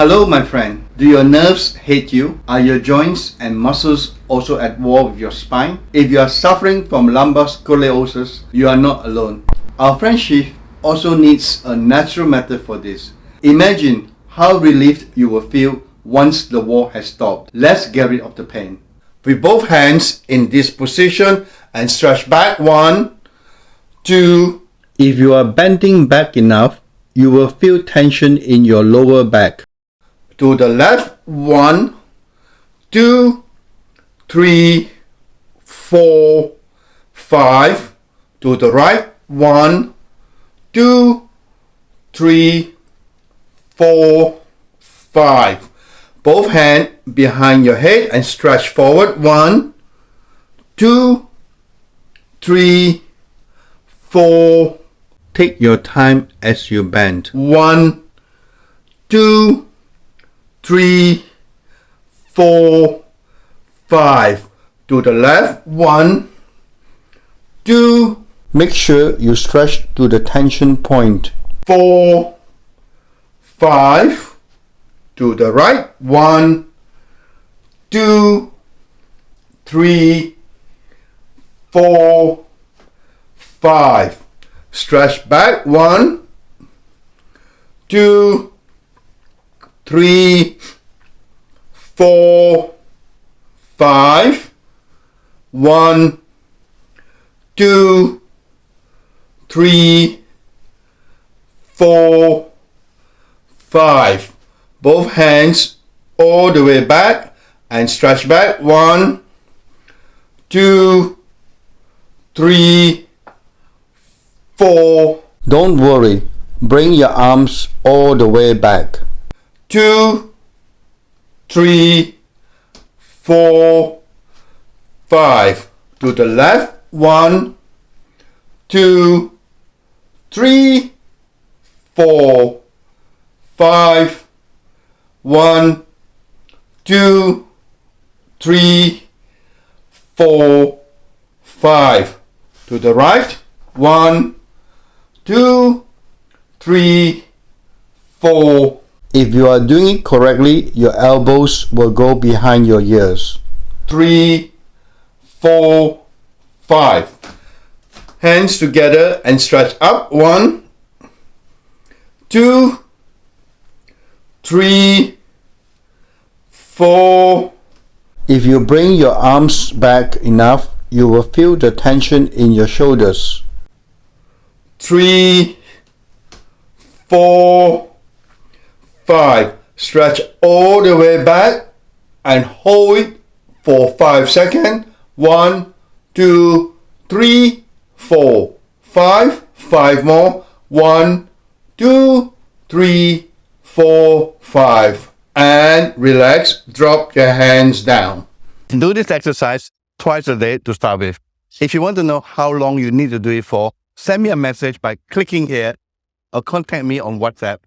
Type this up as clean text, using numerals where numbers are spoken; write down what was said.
Hello my friend, do your nerves hate you? Are your joints and muscles also at war with your spine? If you are suffering from lumbar scoliosis, you are not alone. Our friend Shiv also needs a natural method for this. Imagine how relieved you will feel once the war has stopped. Let's get rid of the pain. With both hands in this position and stretch back. 1, 2. If you are bending back enough, you will feel tension in your lower back. To the left. 1, 2, 3, 4, 5. To the right. 1, 2, 3, 4, 5. Both hands behind your head and stretch forward. 1, 2, 3, 4. Take your time as you bend. 1, 2, 3, 4, 5. To the left. 1, 2. Make sure you stretch to the tension point. 4, 5. To the right. 1, 2, 3, 4, 5. Stretch back. 1, 2, 3, 4, 5. 1, 2, 3, 4, 5. Both hands all the way back and stretch back. 1, 2, 3, 4. Don't worry, bring your arms all the way back. 2, 3, 4, 5. To the left. 1, 2, 3, 4, 5. 1, 2, 3, 4, 5. To the right. 1, 2, 3, 4. If you are doing it correctly, your elbows will go behind your ears. 3, 4, 5. Hands together and stretch up. 1, 2, 3, 4. If you bring your arms back enough, you will feel the tension in your shoulders. 3, 4, 5. Stretch all the way back and hold it for 5 seconds. 1, 2, 3, 4, 5. 5 more. 1, 2, 3, 4, 5. And relax. Drop your hands down. Do this exercise twice a day to start with. If you want to know how long you need to do it for, send me a message by clicking here or contact me on WhatsApp.